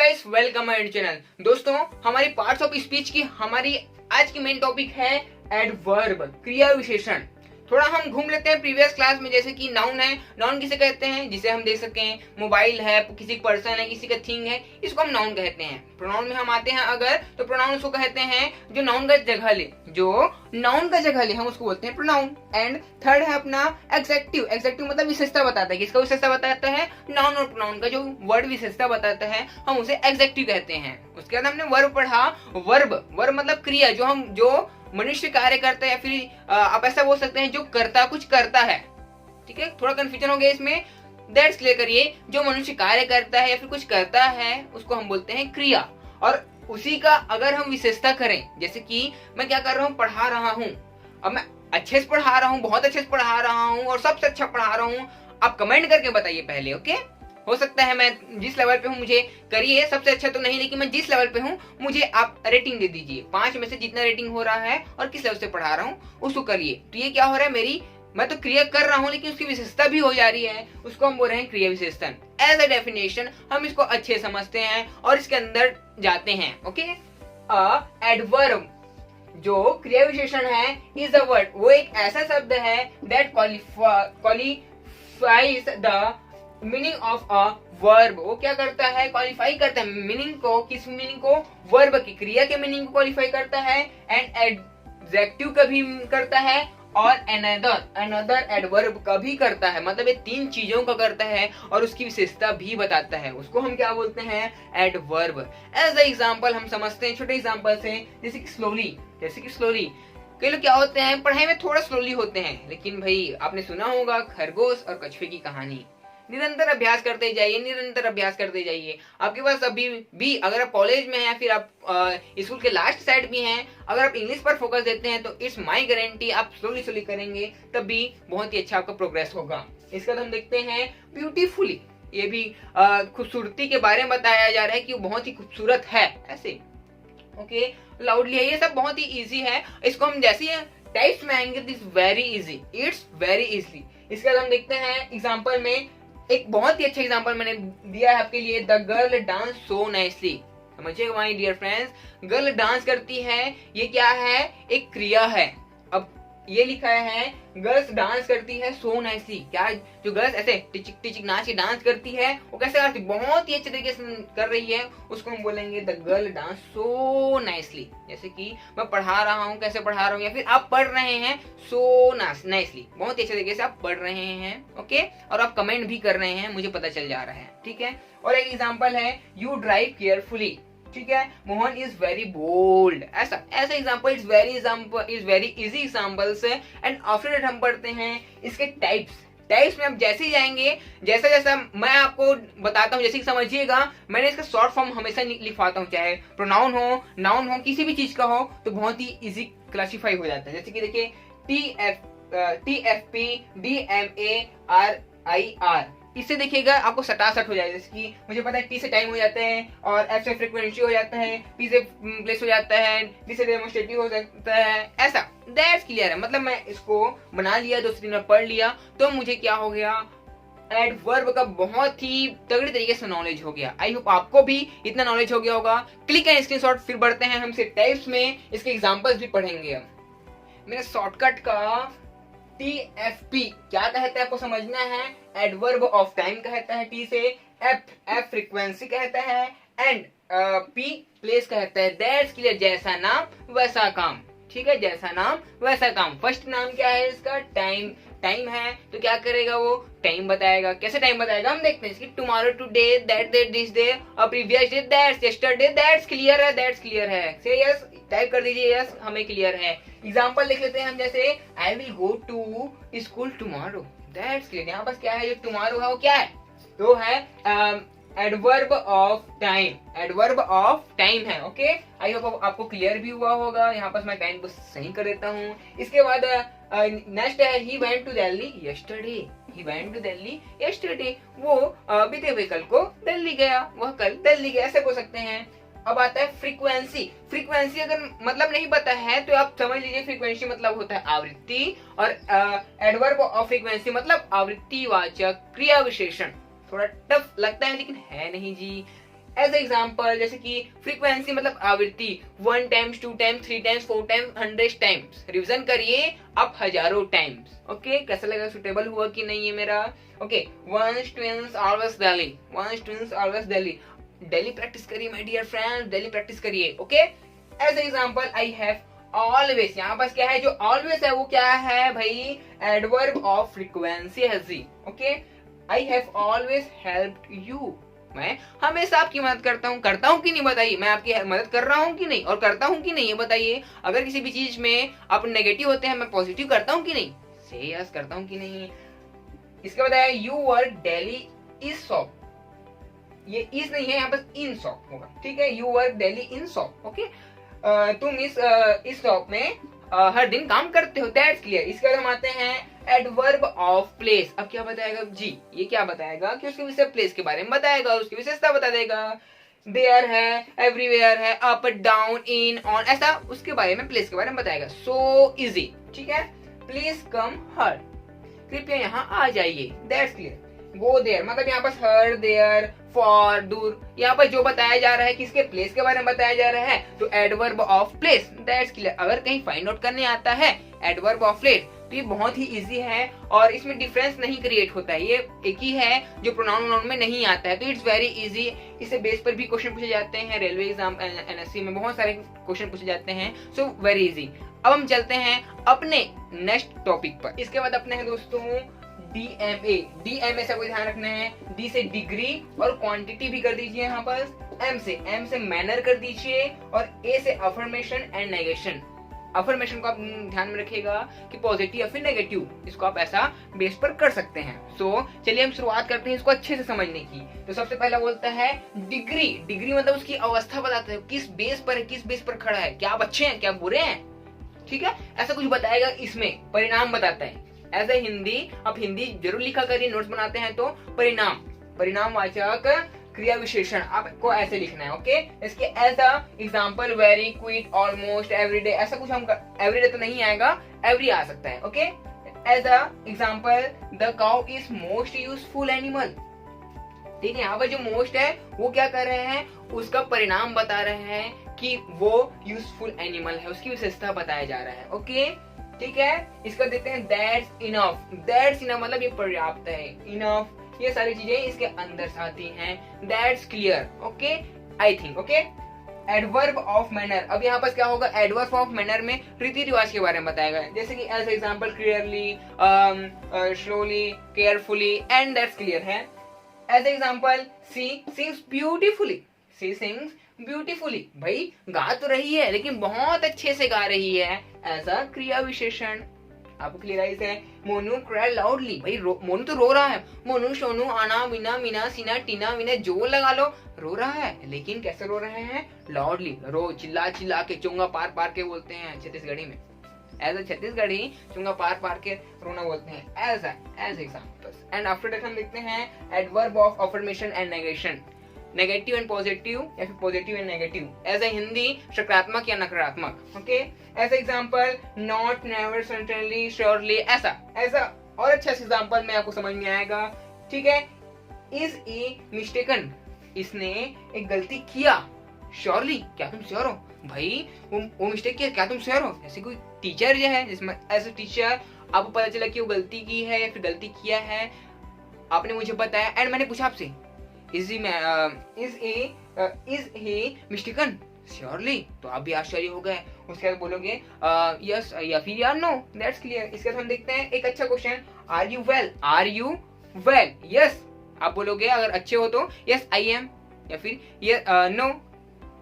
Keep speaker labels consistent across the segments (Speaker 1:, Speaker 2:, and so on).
Speaker 1: Guys, welcome my channel. दोस्तों, हमारी parts of speech की हमारी आज की मेन टॉपिक है एडवर्ब, क्रिया विशेषण। थोड़ा हम घूम लेते हैं प्रीवियस क्लास में। जैसे कि नाउन है, नाउन किसे कहते हैं? जिसे हम देख सकें, मोबाइल है, किसी पर्सन है, किसी का थिंग है, इसको हम नाउन कहते हैं। प्रोनाउन में हम आते हैं अगर, तो प्रोनाउन उसको कहते हैं जो नाउन का जगह ले, जो नाउन का जगह ले हम उसको बोलते हैं प्रोनाउन। एंड थर्ड है अपना एग्जेक्टिव। एग्जेक्टिव मतलब विशेषता बताता है। किसका विशेषता बताता है? नाउन और प्रोनाउन का जो वर्ड विशेषता बताता है हम उसे एग्जेक्टिव कहते हैं। उसके बाद हमने वर्ब पढ़ा। वर्ब मतलब क्रिया, जो मनुष्य कार्य करता है, या फिर आप ऐसा बोल सकते हैं जो कुछ करता है। ठीक है, थोड़ा कंफ्यूजन हो गया इसमें, दैट्स क्लियर करिए। जो मनुष्य कार्य करता है या फिर कुछ करता है उसको हम बोलते हैं क्रिया। और उसी का अगर हम विशेषता करें, जैसे कि मैं क्या कर रहा हूँ, पढ़ा रहा हूँ। अब मैं अच्छे से पढ़ा रहा हूँ, बहुत अच्छे से पढ़ा रहा हूँ और सबसे अच्छा पढ़ा रहा हूँ। आप कमेंट करके बताइए पहले, ओके? हो सकता है मैं जिस लेवल पे हूँ मुझे करिए, सबसे अच्छा तो नहीं, लेकिन मैं जिस लेवल पे हूँ मुझे आप रेटिंग दे दीजिए। 5 में से जितना रेटिंग हो रहा है और किस लेवल से पढ़ा रहा हूँ उसको करिए। तो ये क्या हो रहा है, मैं तो क्रिया कर रहा हूँ लेकिन उसकी विशेषता भी हो जा रही है, उसको हम बोल रहे हैं क्रिया विशेषण। एज अ डेफिनेशन हम इसको अच्छे समझते हैं और इसके अंदर जाते हैं। ओके, एडवर्ब जो क्रिया विशेषण है इज अ वर्ड, वो एक ऐसा शब्द है that qualifies the meaning of a verb. वो क्या करता है? क्वालिफाई करता है मीनिंग को। किस मीनिंग को? वर्ब की, क्रिया के मीनिंग को क्वालिफाई करता है। एंड एडजेक्टिव का भी करता है और अनदर एडवर्ब का भी करता है। मतलब ये 3 चीजों का करता है और उसकी विशेषता भी बताता है। उसको हम क्या बोलते हैं? एडवर्ब। एज अ एग्जांपल हम समझते हैं छोटे एग्जांपल से, जैसे कि स्लोली। कई लोग क्या होते हैं, पढ़ाई में थोड़ा स्लोली होते हैं, लेकिन भाई आपने सुना होगा खरगोश और कछुए की कहानी। निरंतर अभ्यास करते जाइए। आपके पास अभी भी, अगर आप कॉलेज में हैं या फिर आप स्कूल के लास्ट साइड भी हैं, अगर आप इंग्लिश पर फोकस देते हैं तो इट्स माय गारंटी आप स्लोली करेंगे, तब भी बहुत ही अच्छा आपका प्रोग्रेस होगा। इसके बाद हम देखते हैं ब्यूटीफुली। ये भी खूबसूरती के बारे में बताया जा रहा है कि वो बहुत ही खूबसूरत है, ऐसे। ओके, लाउडली है, ये सब बहुत ही इजी है। इसको हम जैसे टाइप्स में आएंगे, इट्स वेरी इजी। इसके बाद हम देखते हैं एग्जांपल में, एक बहुत ही अच्छा एग्जांपल मैंने दिया है आपके लिए। The girl dance so nicely. समझिएगा my dear friends, girl dance करती है, ये क्या है? एक क्रिया है। अब ये लिखा है गर्ल्स डांस करती है सो नाइसली। क्या जो गर्ल्स ऐसे टिचिक टिचिक नाच के डांस करती है, वो कैसे करती? बहुत ही अच्छे तरीके से कर रही है, उसको हम बोलेंगे the girl dance so nicely. जैसे कि मैं पढ़ा रहा हूँ, कैसे पढ़ा रहा हूँ, या फिर आप पढ़ रहे हैं सो नाइसली, बहुत ही अच्छे तरीके से आप पढ़ रहे हैं। ओके, और आप कमेंट भी कर रहे हैं, मुझे पता चल जा रहा है। ठीक है, और एक एग्जाम्पल है यू ड्राइव केयरफुली। ठीक है, मोहन इज वेरी बोल्ड। ऐसा example is very easy examples. And after that हम पढ़ते हैं इसके टाइप्स में। अब जैसे ही जाएंगे, जैसा मैं आपको बताता हूँ, जैसे कि समझिएगा, मैंने इसका शॉर्ट फॉर्म हमेशा लिखवाता हूँ, चाहे प्रोनाउन हो, नाउन हो, किसी भी चीज का हो, तो बहुत ही इजी क्लासिफाई हो जाता है। जैसे कि देखिए, TFP DMARIR, इससे देखिएगा आपको सटासट हो जाएगा। जैसे कि मुझे पता है टी से टाइम हो जाता है, और एफ से फ्रीक्वेंसी हो जाता है, पी से प्लेस हो जाता है, डी से डेमोन्स्ट्रेटिव हो सकता है, ऐसा। दैट्स क्लियर है, मतलब मैं इसको बना लिया, 2 दिन में पढ़ लिया, तो मुझे क्या हो गया? एडवर्ब का बहुत ही तगड़ी तरीके से नॉलेज हो गया। आई होप आपको भी इतना नॉलेज हो गया होगा। Click and screenshot. फिर बढ़ते हैं हम इसे टाइप्स में, इसके एग्जांपल्स भी पढ़ेंगे। मेरे शॉर्टकट का TFP क्या कहता है आपको समझना है? एडवर्ब ऑफ टाइम कहता है टी से। F फ्रीक्वेंसी कहता है। एंड P प्लेस कहता है। दैट्स क्लियर, जैसा नाम वैसा काम। ठीक है, जैसा नाम वैसा काम। फर्स्ट नाम क्या है इसका? टाइम है, तो क्या करेगा वो? टाइम बताएगा। कैसे टाइम बताएगा हम देखते हैं। इसकी tomorrow, today, that day, this day, और previous day, that's, yesterday, that's clear है। से यस टाइप कर दीजिए, यस, हमें क्लियर है। एग्जांपल लिख लेते हैं हम, जैसे I will go to school tomorrow. That's clear. यहाँ पास क्या है? जो टुमारो है वो क्या है? तो है एडवर्ब ऑफ टाइम है। ओके, आई होप आपको क्लियर भी हुआ होगा। यहाँ पास मैं टाइम को सही कर देता हूँ। इसके बाद नेक्स्ट है he went to Delhi yesterday. वो बीते हुए कल को दिल्ली गया, वह कल दिल्ली गया, ऐसे बोल सकते हैं। अब आता है फ्रीक्वेंसी अगर मतलब नहीं पता है तो आप समझ लीजिए, फ्रीक्वेंसी मतलब होता है आवृत्ति, और एडवर्ब ऑफ फ्रीक्वेंसी मतलब आवृत्तिवाचक क्रिया विशेषण। थोड़ा टफ लगता है लेकिन है नहीं जी। एज एग्जाम्पल जैसे कि फ्रीक्वेंसी मतलब आवृत्ति 1 times 2 times 3 times 4 times 100 times revision करिए आप हजारों टाइम्स। ओके कैसा लगा, सुटेबल हुआ कि नहीं ये मेरा? Okay once twice always daily, once twice always daily, daily practice करिए my dear friends, daily practice करिए। Okay as example I have always, यहाँ पास क्या है जो ऑलवेज है वो क्या है भाई? एडवर्ब ऑफ फ्रीक्वेंसी है जी। Okay I have always helped you, मैं हमेशा आपकी मदद करता हूँ कि नहीं बताइए? मैं आपकी मदद कर रहा हूँ कि नहीं और करता हूँ कि नहीं ये बताइए। अगर किसी भी चीज में आप नेगेटिव होते हैं मैं पॉजिटिव करता हूँ कि नहीं? से यस करता हूँ कि नहीं? इसके बताया you work daily is shop, ये इज नहीं है यहाँ पर इन शॉप होगा, ठीक है? You work daily in shop. Okay तुम इस शॉप में हर दिन काम करते हो, दैट्स क्लियर। इसके बाद हम आते हैं एडवर्ब ऑफ प्लेस। अब क्या बताएगा जी? ये क्या बताएगा कि उसके विषय प्लेस के बारे में बताएगा, उसकी विशेषता बता देगा। देयर है, एवरीवेयर है, अप डाउन इन ऑन, ऐसा उसके बारे में प्लेस के बारे में बताएगा। सो इजी, ठीक है? प्लीज कम हर, कृपया यहाँ आ जाइए, दैट्स क्लियर। गो देयर मतलब यहाँ पर हर, देयर, फॉर, दूर, यहाँ पर जो बताया जा रहा है किसके प्लेस के बारे में बताया जा रहा है, तो adverb of place, that's clear. अगर कहीं फाइंड आउट करने आता है एडवर्ब ऑफ प्लेस तो ये बहुत ही इजी है और इसमें डिफरेंस नहीं क्रिएट होता है, ये एक ही है जो प्रोनाउन में नहीं आता है, तो इट्स वेरी इजी। इसे बेस पर भी क्वेश्चन पूछे जाते हैं, रेलवे एग्जाम एनएससी में बहुत सारे क्वेश्चन पूछे जाते हैं, सो वेरी इजी। अब हम चलते हैं अपने नेक्स्ट टॉपिक पर। इसके बाद अपने हैं दोस्तों DMA। DMA से कोई ध्यान रखना है, D से डिग्री और क्वांटिटी भी कर दीजिए यहाँ पर, M से मैनर कर दीजिए और A से अफर्मेशन एंड नेगेशन। अफर्मेशन को आप ध्यान में रखिएगा कि पॉजिटिव या फिर नेगेटिव, इसको आप ऐसा बेस पर कर सकते हैं। सो चलिए हम शुरुआत करते हैं इसको अच्छे से समझने की। तो सबसे पहला बोलता है डिग्री। डिग्री मतलब उसकी अवस्था बताता है, किस बेस पर है, किस बेस पर खड़ा है, क्या आप अच्छे हैं क्या बुरे हैं, ठीक है? ऐसा कुछ बताएगा, इसमें परिणाम बताता है। एज ए हिंदी, आप हिंदी जरूर लिखा करिए, नोट्स बनाते हैं तो परिणाम, परिणामवाचक क्रिया विशेषण आपको ऐसे लिखना है। ओके इसके as a example very, quick, almost, everyday, ऐसा कुछ हम एवरीडे तो नहीं आएगा, एवरी आ सकता है। Okay as a example the cow is most useful animal, ठीक है? यहाँ पर जो मोस्ट है वो क्या कर रहे हैं, उसका परिणाम बता रहे हैं कि वो यूजफुल एनिमल है, उसकी विशेषता बताया जा रहा है। ओके ठीक है, इसका देते हैं दैट्स इनफ। दैट्स इनफ मतलब ये पर्याप्त है, इनफ, ये सारी चीजें इसके अंदर आती हैं। That's clear, okay I think. Okay adverb of manner, अब यहाँ पर क्या होगा, एडवर्ब ऑफ मैनर में रीति रिवाज के बारे में बताएगा, जैसे कि as example clearly, slowly, carefully and that's clear है। As example she sings beautifully, she sings beautifully, भाई गा तो रही है लेकिन बहुत अच्छे से गा रही है, ऐसा क्रिया विशेषण। आपको क्लियर है। मोनू क्राई लाउडली, भाई मोनू तो रो रहा है, मोनू सोनू आना मीना मीना सीना टीना वीना जो लगा लो, रो रहा है, लेकिन कैसे रो रहे हैं, लाउडली, रो चिल्ला चिल्ला के, चोंगा पार पार के बोलते हैं छत्तीसगढ़ी में, एज अ छत्तीसगढ़ी चोंगा पार पार के रोना बोलते हैं, as examples. And after that हम देखते हैं adverb of affirmation and negation, negative and positive या फिर positive and negative, as a Hindi सकारात्मक या नकारात्मक। Okay as example not, never, certainly, surely, ऐसा और अच्छा एग्जांपल में आपको समझ में आएगा, ठीक है? इज ए मिस्टेकन, इसने एक गलती किया, श्योरली, क्या तुम श्योर हो, भाई वो मिस्टेक किया, क्या तुम श्योर हो? ऐसे कोई टीचर जो है जिसमें एज ए टीचर आपको पता चला कि वो गलती की है या फिर गलती किया है, आपने मुझे बताया एंड मैंने पूछा आपसे is he mistaken, श्योरली, तो आप भी आश्चर्य हो गए, उसके बाद बोलोगे यस या फिर यार नो, दैट्स क्लियर। इसके बाद हम देखते हैं एक अच्छा question, are you well, are you well, yes आप बोलोगे अगर अच्छे हो तो यस आई एम, या फिर नो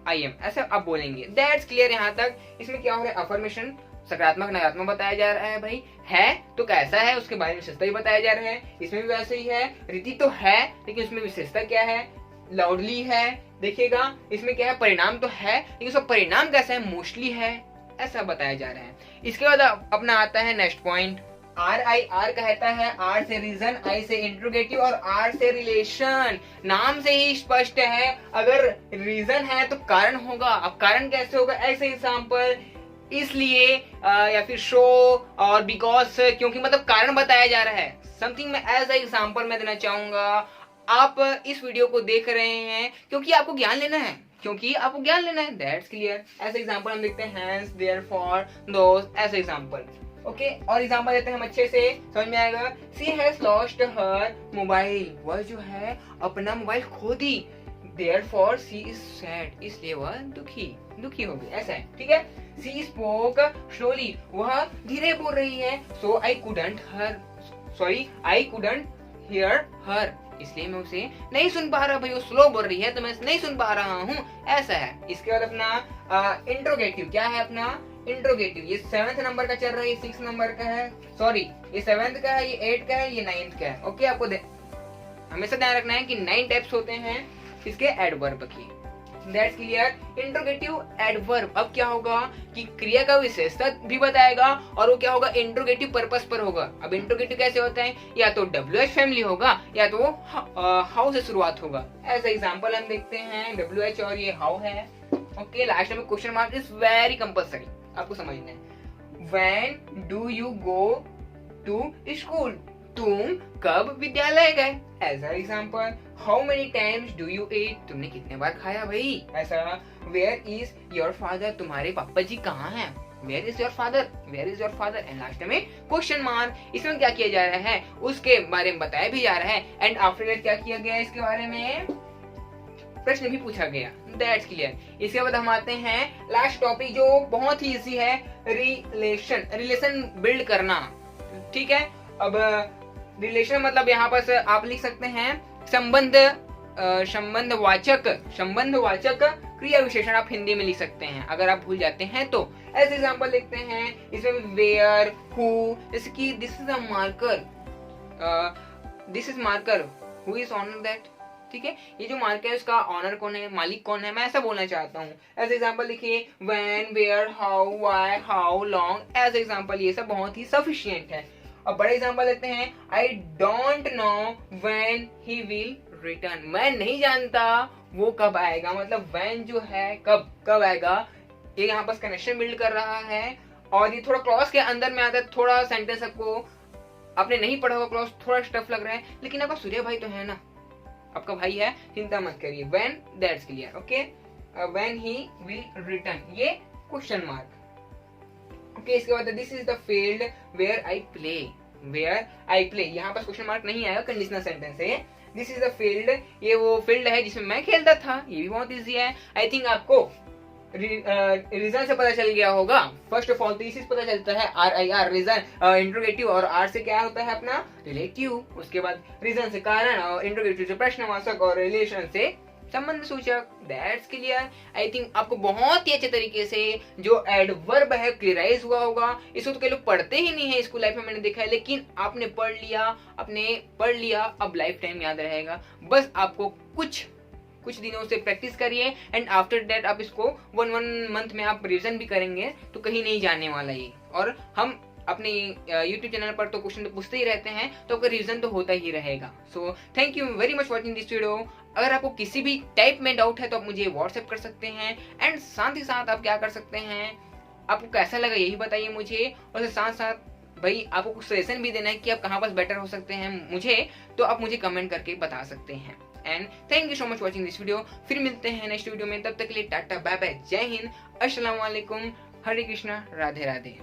Speaker 1: आई एम, ऐसे आप बोलेंगे, दैट्स क्लियर। यहाँ तक इसमें क्या हो रहा है, अफर्मेशन सकारात्मक नकारात्मक बताया जा रहा है, भाई है तो कैसा है उसके बारे में विशेषता ही बताया जा रहा है, इसमें भी वैसे ही है, रीति तो है लेकिन उसमें विशेषता क्या है, लाउडली है, देखिएगा इसमें क्या है, परिणाम तो है लेकिन उसका परिणाम कैसा है, मोस्टली है, ऐसा बताया जा रहा है। इसके बाद अपना आता है नेक्स्ट पॉइंट, आर कहता है, आर से रीजन, आई से इंट्रोगेटिव और आर से रिलेशन। नाम से ही स्पष्ट है, अगर रीजन है तो कारण होगा, अब कारण कैसे होगा, ऐसे एग्जांपल इसलिए या फिर शो और बिकॉज, क्योंकि मतलब कारण बताया जा रहा है, समथिंग में एज एग्जांपल मैं देना चाहूंगा, आप इस वीडियो को देख रहे हैं क्योंकि आपको ज्ञान लेना है, दैट्स क्लियर। ऐसे एग्जांपल हम देखते हैं, हैंस, देयरफॉर, दोस, ऐसे एग्जांपल। ओके, और एग्जांपल देते हैं हम अच्छे से, समझ में आएगा। सी हैज लॉस्ट हर मोबाइल, वह जो है अपना मोबाइल खो दी। देयरफॉर सी इज सैड, इसलिए वह दुखी हो गई, ऐसा है, ठीक है। सी स्पोक स्लोली, वह धीरे बोल रही है। सो आई कुडंट हियर हर, इसलिए मैं उसे नहीं सुन पा रहा। भाई वो स्लो बोल रही है तो मैं नहीं सुन पा रहा हूँ, ऐसा है। इसके बाद अपना इंट्रोगेटिव, क्या है अपना इंट्रोगेटिव। ये 7th नंबर का चल रहा है, ये 6 नंबर का है, सॉरी ये 7th का है, ये 8 का है, ये 9th का है। ओके, आपको हमेशा ध्यान रखना है कि 9 टाइप्स होते हैं इसके एडवर्ब की, दैट्स क्लियर। इंट्रोगेटिव एडवर्ब अब क्या होगा कि क्रिया का विशेषता भी बताएगा और वो क्या होगा, इंट्रोगेटिव पर्पस पर होगा। अब इंट्रोगेटिव कैसे होता है, या तो WH फैमिली होगा या तो हाउ से शुरुआत होगा। ऐसा एग्जांपल हम देखते हैं, WH और ये हाउ है। ओके, लास्ट में question mark is very compulsory, आपको समझना है। When do you go to school, तुम कब विद्यालय गए। As example, how many times do you eat, तुमने कितने बार खाया भाई। ऐसा, वेयर इज योर फादर, तुम्हारे पापा जी कहाँ हैं। Where is your father, and last में क्वेश्चन मार्क। इसमें क्या किया जा रहा है उसके बारे में बताया भी जा रहा है, एंड आफ्टर दैट क्या किया गया इसके बारे में प्रश्न भी पूछा गया, दैट्स क्लियर। इसके बाद हम आते हैं लास्ट टॉपिक जो बहुत ही इजी है, रिलेशन बिल्ड करना, ठीक है। अब रिलेशन मतलब यहाँ पर आप लिख सकते हैं संबंधवाचक क्रिया विशेषण, आप हिंदी में लिख सकते हैं अगर आप भूल जाते हैं तो। ऐसे एग्जांपल लिखते हैं इसमें, वेयर, हु, जैसे कि this is a marker, this is marker, who is owner that, ठीक है। ये जो मार्कर है उसका ऑनर कौन है, मालिक कौन है, मैं ऐसा बोलना चाहता हूँ। एज एग्जांपल लिखिए, when, where, how, why, how long, as example. ये सब बहुत ही सफिशिएंट है। अब बड़े एग्जांपल लेते हैं, I don't know when he will return, मैं नहीं जानता वो कब आएगा। मतलब व्हेन जो है कब आएगा, ये यहाँ पर कनेक्शन बिल्ड कर रहा है। और ये थोड़ा क्लॉज के अंदर में आता है, थोड़ा सेंटेंस आपको आपने नहीं पढ़ा होगा, क्लॉज थोड़ा टफ लग रहा है, लेकिन आपका सूर्य भाई तो है ना, आपका भाई है, चिंता मत करिए। When, that's clear. Okay, when he will return, ये क्वेश्चन मार्क। ओके, इसके बाद this is the field where I play, यहाँ पर क्वेश्चन मार्क नहीं आएगा, कंडीशनल सेंटेंस है। दिस इज द फील्ड, ये वो फील्ड है जिसमें मैं खेलता था। ये भी बहुत इजी है, आई थिंक आपको रीजन से पता चल गया होगा। फर्स्ट ऑफ ऑल तो इसी से पता चलता है, RIR रीजन, इंट्रोगेटिव, और R से क्या होता है अपना रिलेटिव। उसके बाद रीजन से कारण, और इंट्रोगेटिव से प्रश्नवाचक, और रिलेशन से संबंध सूचक, दैट्स क्लियर। आई थिंक आपको बहुत ही अच्छे तरीके से जो एडवर्ब है क्लियराइज हुआ होगा। इसको तो कई लोग पढ़ते ही नहीं है स्कूल लाइफ में, मैंने देखा है, लेकिन आपने पढ़ लिया, अब लाइफ टाइम याद रहेगा। बस आपको कुछ दिनों से प्रैक्टिस करिए, एंड आफ्टर दैट आप इसको वन मंथ में आप रिवीजन भी करेंगे तो कहीं नहीं जाने वाला ये। और हम अपने YouTube चैनल पर तो क्वेश्चन तो पूछते ही रहते हैं, तो आपका रिवीजन तो होता ही रहेगा। So thank you very much watching this video. अगर आपको किसी भी टाइप में डाउट है तो आप मुझे व्हाट्सएप कर सकते हैं, एंड साथ ही साथ आप क्या कर सकते हैं, आपको कैसा लगा यही बताइए मुझे, और साथ साथ भाई आपको कुछ सजेशन भी देना है कि आप कहाँ पर बेटर हो सकते हैं मुझे, तो आप मुझे कमेंट करके बता सकते हैं। And thank you so much watching this video. फिर मिलते हैं नेक्स्ट वीडियो में, तब तक के लिए टाटा बाय बाय, जय हिंद, अस्सलाम वालेकुम, हरे कृष्णा, राधे राधे।